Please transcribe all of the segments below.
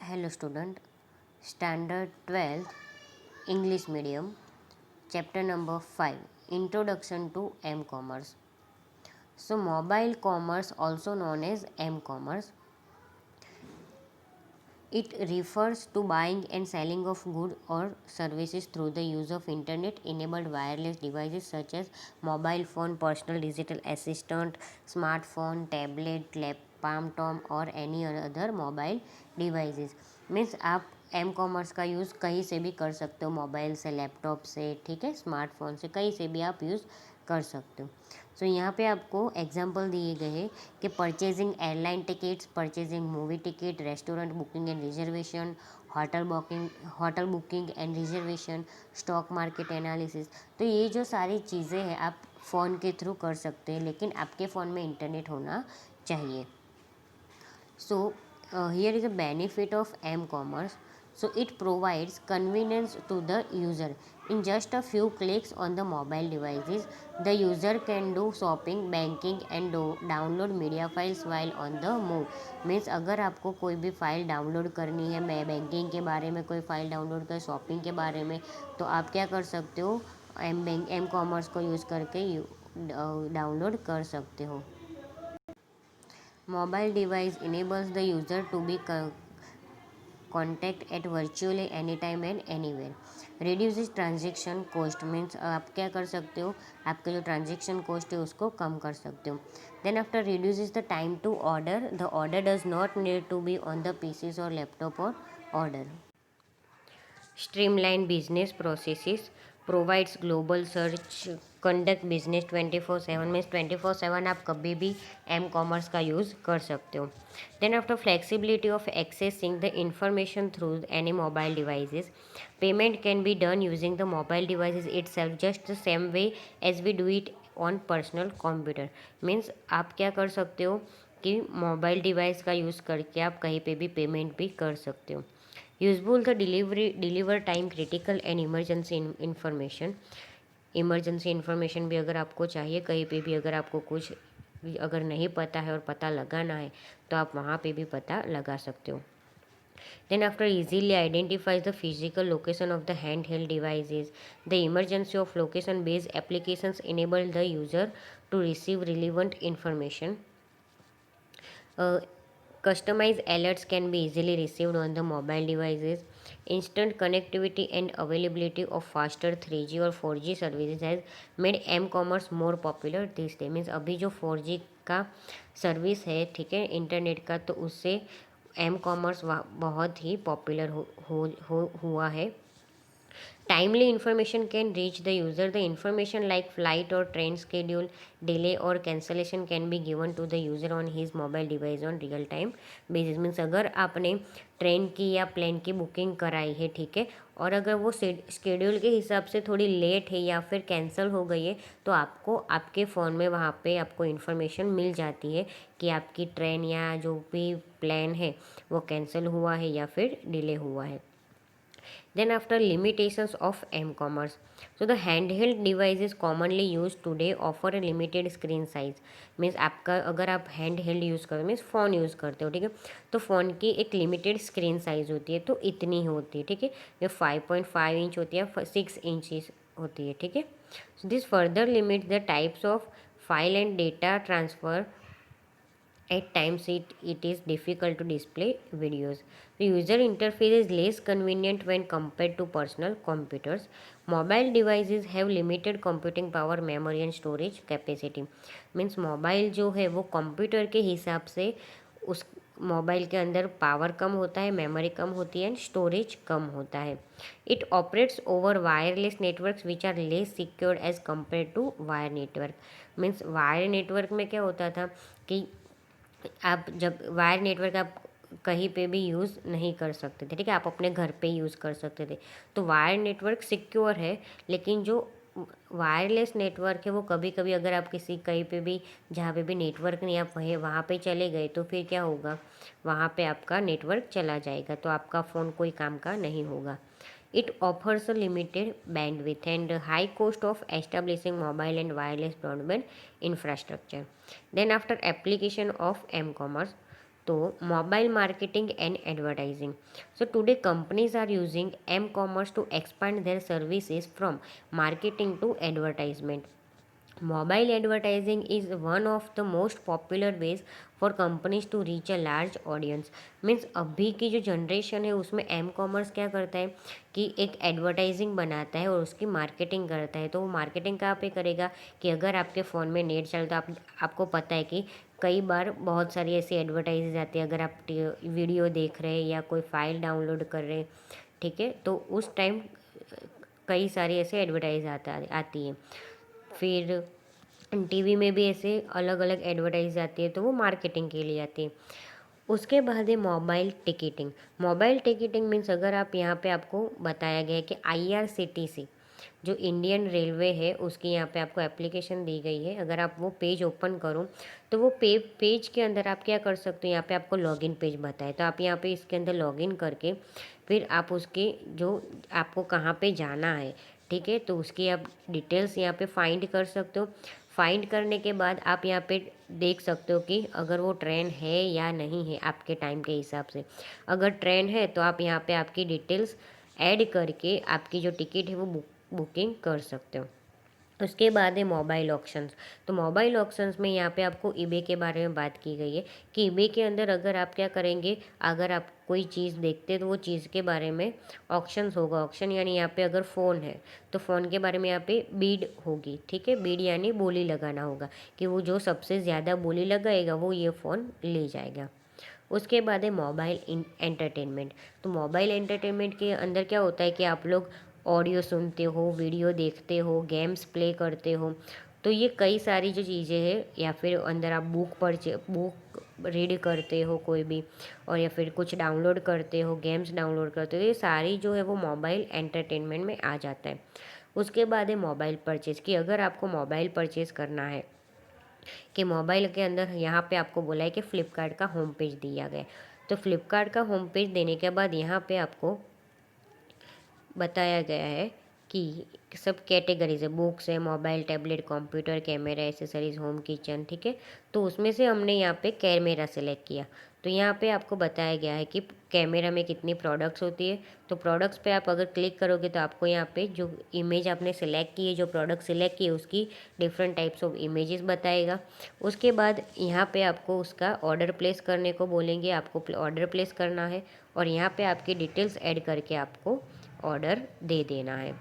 Hello student, standard 12th English medium, chapter number 5, introduction to M-commerce. So mobile commerce, also known as M-commerce, it refers to buying and selling of goods or services through the use of internet enabled wireless devices such as mobile phone, personal digital assistant, smartphone, tablet, palm top और any other mobile devices. Means आप M commerce का use कहीं से भी कर सकते हो, mobile से, लैपटॉप से, ठीक है, स्मार्टफोन से, कहीं से भी आप यूज़ कर सकते हो. सो यहाँ पे आपको एग्जांपल दिए गए हैं कि purchasing airline tickets, purchasing movie ticket, restaurant booking and reservation, hotel booking and reservation, stock market analysis. तो ये जो सारी चीज़ें हैं आप फ़ोन के थ्रू कर सकते हैं, लेकिन आपके फ़ोन में इंटरनेट होना चाहिए. So here is a benefit of m-commerce. So it provides convenience to the user. In just a few clicks on the mobile devices, the user can do shopping, banking and download media files while on the move. Means अगर आपको कोई भी file download करनी है, मैं banking के बारे में कोई फाइल डाउनलोड कर, शॉपिंग के बारे में, तो आप क्या कर सकते हो, एम कॉमर्स को यूज़ करके डाउनलोड कर सकते हो. Mobile device enables the user to be contact at virtually anytime and anywhere. Reduces transaction cost means आप क्या कर सकते हो, आपके जो ट्रांजेक्शन कॉस्ट है उसको कम कर सकते हो. Then after reduces the time to order, the order does not need to be on the PCs or laptop or order. Streamline business processes, provides global search, conduct business 24/7 means 24/7 आप कभी भी M commerce का use कर सकते हो. Then after flexibility of accessing the information through any mobile devices, payment can be done using the mobile devices itself just the same way as we do it on personal computer. Means आप क्या कर सकते हो कि mobile device का use करके आप कहीं पे भी पेमेंट भी कर सकते हो. Useful the deliver time critical and emergency information भी अगर आपको चाहिए, कहीं पे भी अगर आपको कुछ अगर नहीं पता है और पता लगाना है तो आप वहाँ पे भी पता लगा सकते हो. Then after easily identifies the physical location of the handheld devices, the emergency of location based applications enable the user to receive relevant information. Customized alerts can be easily received on the mobile devices. Instant connectivity and availability of faster 3G और 4G services has made M commerce more popular this day. Means अभी जो 4G का service है, ठीक है, internet का, तो उससे एम कॉमर्स बहुत ही पॉपुलर हुआ है. Timely information can reach the user. The information like flight or train schedule, delay or cancellation can be given to the user on his mobile device on real time basis. Means अगर आपने train की या plane की booking कराई है, ठीक है, और अगर वो शेड्यूल के हिसाब से थोड़ी लेट है या फिर कैंसिल हो गई है, तो आपको आपके फ़ोन में वहाँ पे आपको इन्फॉर्मेशन मिल जाती है कि आपकी ट्रेन या जो भी प्लान है वो कैंसिल हुआ है या फिर डिले हुआ है. Then after limitations of m-commerce, so the handheld devices commonly used today offer a limited screen size. Means आपका अगर आप हैंड हेल्ड यूज़ करते हो, मीन्स फ़ोन यूज़ करते हो, ठीक है, तो फ़ोन की एक लिमिटेड स्क्रीन साइज़ होती है, तो इतनी होती है, ठीक है, ये 5.5 इंच होती है, 6 इंचज़ होती है, ठीक है. So this further limit the types of file and data transfer. At times it is difficult to display videos. The user interface is less convenient when compared to personal computers. Mobile devices have limited computing power, memory and storage capacity. Means mobile जो है वो computer के हिसाब से उस mobile के अंदर power कम होता है, मेमोरी कम होती है एंड स्टोरेज कम होता है. It operates over wireless networks which are less secured as compare to wire network. Means wire network में क्या होता था कि आप जब वायर नेटवर्क आप कहीं पे भी यूज़ नहीं कर सकते थे, ठीक है, आप अपने घर पे यूज़ कर सकते थे, तो वायर नेटवर्क सिक्योर है. लेकिन जो वायरलेस नेटवर्क है वो कभी कभी अगर आप किसी कहीं पे भी जहाँ पे भी नेटवर्क नहीं, आप वहाँ पे चले गए तो फिर क्या होगा, वहाँ पे आपका नेटवर्क चला जाएगा, तो आपका फ़ोन कोई काम का नहीं होगा. It offers a limited bandwidth and high cost of establishing mobile and wireless broadband infrastructure. Then after application of m-commerce, तो mobile marketing and advertising. So today companies are using m-commerce to expand their services from marketing to advertisement. Mobile advertising is one of the most popular ways for companies to reach a large audience. Means अभी की जो generation है उसमें M commerce क्या करता है कि एक एडवर्टाइजिंग बनाता है और उसकी मार्केटिंग करता है. तो वो मार्केटिंग कहाँ पे करेगा कि अगर आपके फ़ोन में नेट चलता आपको पता है कि कई बार बहुत सारी ऐसी एडवर्टाइज आती है. अगर आप वीडियो देख रहे हैं या कोई फाइल डाउनलोड कर रहे हैं, ठीक है, तो उस टाइम कई सारी ऐसे एडवर्टाइज आती है. फिर टीवी में भी ऐसे अलग अलग एडवर्टाइज आती है, तो वो मार्केटिंग के लिए आती है. उसके बाद है mobile ticketing. Mobile ticketing means अगर आप यहाँ पे आपको बताया गया है कि IRCTC जो इंडियन रेलवे है उसकी यहाँ पे आपको एप्लीकेशन दी गई है. अगर आप वो पेज ओपन करो तो वो पेज के अंदर आप क्या कर सकते हो, यहाँ पे आपको लॉगिन पेज बताए, तो आप यहाँ पे इसके अंदर लॉगिन करके फिर आप उसके जो आपको कहाँ पे जाना है, ठीक है, तो उसकी आप डिटेल्स यहाँ पे फाइंड कर सकते हो. फाइंड करने के बाद आप यहाँ पे देख सकते हो कि अगर वो ट्रेन है या नहीं है आपके टाइम के हिसाब से. अगर ट्रेन है तो आप यहाँ पे आपकी डिटेल्स ऐड करके आपकी जो टिकट है वो बुकिंग कर सकते हो. उसके बाद है मोबाइल ऑक्शंस. तो मोबाइल ऑक्शंस में यहाँ पे आपको ईबे के बारे में बात की गई है कि ईबे के अंदर अगर आप क्या करेंगे, अगर आप कोई चीज़ देखते हैं तो वो चीज़ के बारे में ऑक्शंस होगा. ऑक्शन यानी यहाँ पे अगर फ़ोन है तो फ़ोन के बारे में यहाँ पे बीड होगी, ठीक है. बीड यानी बोली लगाना होगा कि वो जो सबसे ज़्यादा बोली लगाएगा वो ये फ़ोन ले जाएगा. उसके बाद है मोबाइल एंटरटेनमेंट. तो मोबाइल एंटरटेनमेंट के अंदर क्या होता है कि आप लोग ऑडियो सुनते हो, वीडियो देखते हो, गेम्स प्ले करते हो. तो ये कई सारी जो चीज़ें हैं, या फिर अंदर आप बुक रीड करते हो कोई भी, और या फिर कुछ डाउनलोड करते हो, गेम्स डाउनलोड करते हो, ये सारी जो है वो मोबाइल एंटरटेनमेंट में आ जाता है. उसके बाद है मोबाइल परचेज़ कि अगर आपको मोबाइल परचेज़ करना है कि मोबाइल के अंदर यहाँ पे आपको बोला है कि फ़्लिपकार्ट का होम पेज दिया गया है. तो फ़्लिपकार्ट का होम पेज देने के बाद यहाँ पे आपको बताया गया है कि सब कैटेगरीज है, बुक्स है, mobile, tablet, computer, camera, accessories, home, kitchen, ठीक है. तो उसमें से हमने यहाँ पे कैमरा सेलेक्ट किया. तो यहाँ पे आपको बताया गया है कि कैमरा में कितनी प्रोडक्ट्स होती है. तो प्रोडक्ट्स पे आप अगर क्लिक करोगे तो आपको यहाँ पे जो इमेज आपने सेलेक्ट की है, जो प्रोडक्ट सेलेक्ट किए, उसकी डिफरेंट टाइप्स ऑफ इमेजेस बताएगा. उसके बाद यहाँ पे आपको उसका ऑर्डर प्लेस करने को बोलेंगे, आपको ऑर्डर प्लेस करना है और यहाँ पे आपकी डिटेल्स ऐड करके आपको ऑर्डर दे देना है.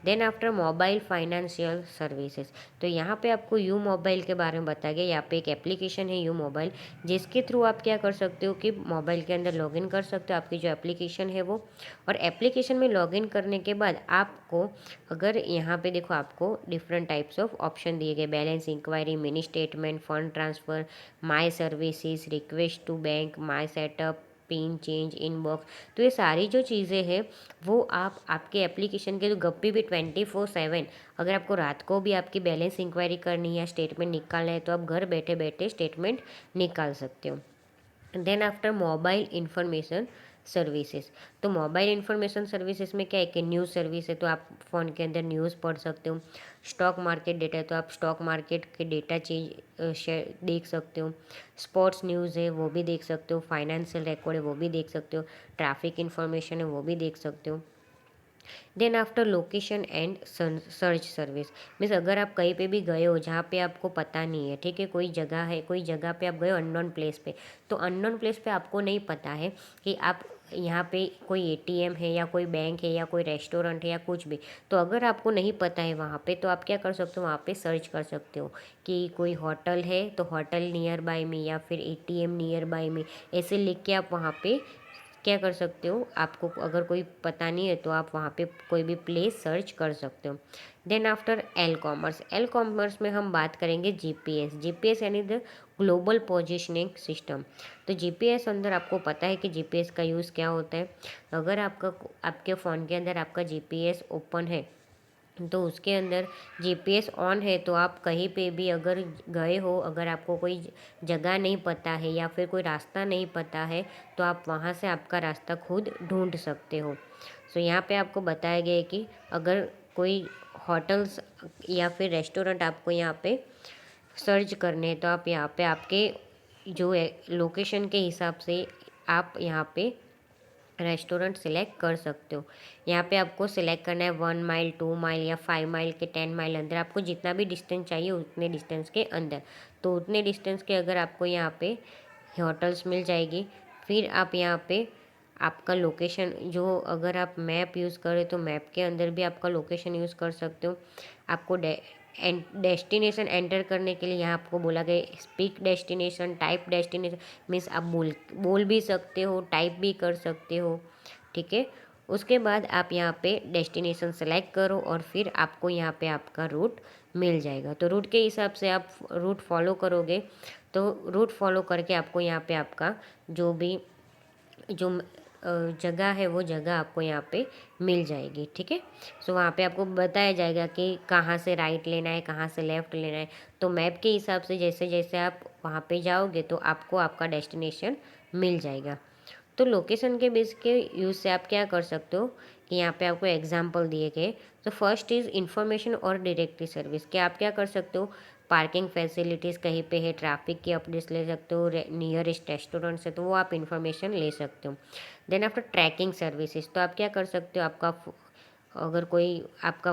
Then after mobile financial services. तो यहाँ पे आपको यू मोबाइल के बारे में बताया गया. यहाँ पे एक एप्लीकेशन है यू मोबाइल, जिसके थ्रू आप क्या कर सकते हो कि मोबाइल के अंदर लॉगिन कर सकते हो आपकी जो एप्लीकेशन है वो. और एप्लीकेशन में लॉगिन करने के बाद आपको अगर यहाँ पे देखो आपको डिफरेंट टाइप्स ऑफ ऑप्शन दिए गए, balance enquiry, mini statement, fund transfer, my services, request to bank, my setup, pin change, inbox. तो ये सारी जो चीज़ें हैं वो आप आपके एप्लीकेशन के, तो गप्पी भी 24/7, अगर आपको रात को भी आपकी बैलेंस इंक्वायरी करनी है या स्टेटमेंट निकालना है तो आप घर बैठे बैठे स्टेटमेंट निकाल सकते हो. Then after mobile information services. तो मोबाइल इंफॉर्मेशन सर्विसेज में क्या है कि न्यूज़ सर्विस है, तो आप फ़ोन के अंदर न्यूज़ पढ़ सकते हो. स्टॉक मार्केट डेटा है, तो आप स्टॉक मार्केट के डेटा शेयर देख सकते हो. स्पोर्ट्स न्यूज़ है वो भी देख सकते हो. फाइनेंशियल रिकॉर्ड है वो भी देख सकते हो. ट्रैफिक इन्फॉर्मेशन है वो भी देख सकते हो. Then after location and search service means अगर आप कहीं पे भी गए हो जहाँ पे आपको पता नहीं है, ठीक है, कोई जगह है, कोई जगह पे आप गए हो अननोन प्लेस पे, तो अननोन प्लेस पे आपको नहीं पता है कि आप यहाँ पे कोई ATM है या कोई बैंक है या कोई रेस्टोरेंट है या कुछ भी. तो अगर आपको नहीं पता है वहाँ पे, तो आप क्या कर सकते हो, वहाँ पे सर्च कर सकते हो कि कोई होटल है तो होटल नियर बाय में, या फिर ATM नियर बाय में, ऐसे लिख के आप वहाँ पे क्या कर सकते हो. आपको अगर कोई पता नहीं है तो आप वहाँ पे कोई भी प्लेस सर्च कर सकते हो. Then after L commerce. L commerce में हम बात करेंगे GPS यानी द ग्लोबल पोजिशनिंग सिस्टम. तो GPS अंदर आपको पता है कि GPS का यूज़ क्या होता है. अगर आपके फ़ोन के अंदर आपका GPS ओपन है तो उसके अंदर GPS ऑन है, तो आप कहीं पे भी अगर गए हो, अगर आपको कोई जगह नहीं पता है या फिर कोई रास्ता नहीं पता है, तो आप वहाँ से आपका रास्ता खुद ढूंढ सकते हो. सो यहाँ पे आपको बताया गया है कि अगर कोई होटल्स या फिर रेस्टोरेंट आपको यहाँ पे सर्च करने हैं तो आप यहाँ पे आपके जो लोकेशन के हिसाब से आप यहाँ पे रेस्टोरेंट सिलेक्ट कर सकते हो। यहाँ पे आपको सिलेक्ट करना है 1 माइल, 2 माइल या 5 माइल के 10 माइल अंदर, आपको जितना भी डिस्टेंस चाहिए उतने डिस्टेंस के अंदर। तो उतने डिस्टेंस के अगर आपको यहाँ पे होटल्स मिल जाएगी, फिर आप यहाँ पे आपका लोकेशन जो, अगर आप मैप यूज़ करें तो मैप के अंदर भी आपका लोकेशन यूज़ कर सकते हो। आपको डेस्टिनेशन एंटर करने के लिए यहाँ आपको बोला गया speak destination, type destination, means आप बोल भी सकते हो, टाइप भी कर सकते हो, ठीक है। उसके बाद आप यहाँ पे डेस्टिनेशन सेलेक्ट करो और फिर आपको यहाँ पे आपका रूट मिल जाएगा। तो रूट के हिसाब से आप रूट फॉलो करोगे, तो रूट फॉलो करके आपको यहाँ पे आपका जो भी जो जगह है वो जगह आपको यहाँ पे मिल जाएगी, ठीक है। सो वहाँ पे आपको बताया जाएगा कि कहाँ से राइट लेना है, कहाँ से लेफ़्ट लेना है। तो मैप के हिसाब से जैसे जैसे आप वहाँ पे जाओगे तो आपको आपका डेस्टिनेशन मिल जाएगा। तो लोकेशन के बेस के यूज़ से आप क्या कर सकते हो कि यहाँ पे आपको एग्जांपल दिए गए। तो फर्स्ट इज़ इंफॉर्मेशन और डायरेक्टरी सर्विस, कि आप क्या कर सकते हो, पार्किंग फैसिलिटीज़ कहीं पे है, ट्रैफिक की अपडेट्स ले सकते हो, नियरेस्ट रेस्टोरेंट्स है तो वो आप इन्फॉर्मेशन ले सकते हो। देन आफ्टर ट्रैकिंग सर्विसेज, तो आप क्या कर सकते हो, आपका अगर कोई आपका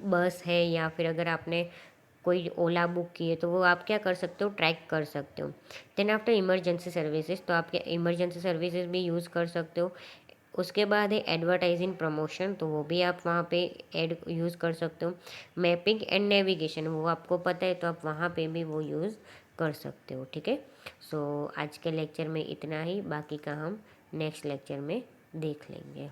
बस है या फिर अगर आपने कोई ओला बुक की है तो वो आप क्या कर सकते हो, ट्रैक कर सकते हो। देन आफ्टर इमरजेंसी सर्विसेज, तो आप क्या इमरजेंसी सर्विसेज भी यूज़ कर सकते हो। उसके बाद है एडवर्टाइजिंग प्रमोशन, तो वो भी आप वहाँ पे एड यूज़ कर सकते हो। मैपिंग एंड नेविगेशन, वो आपको पता है तो आप वहाँ पे भी वो यूज़ कर सकते हो, ठीक है। सो आज के लेक्चर में इतना ही, बाकी का हम नेक्स्ट लेक्चर में देख लेंगे।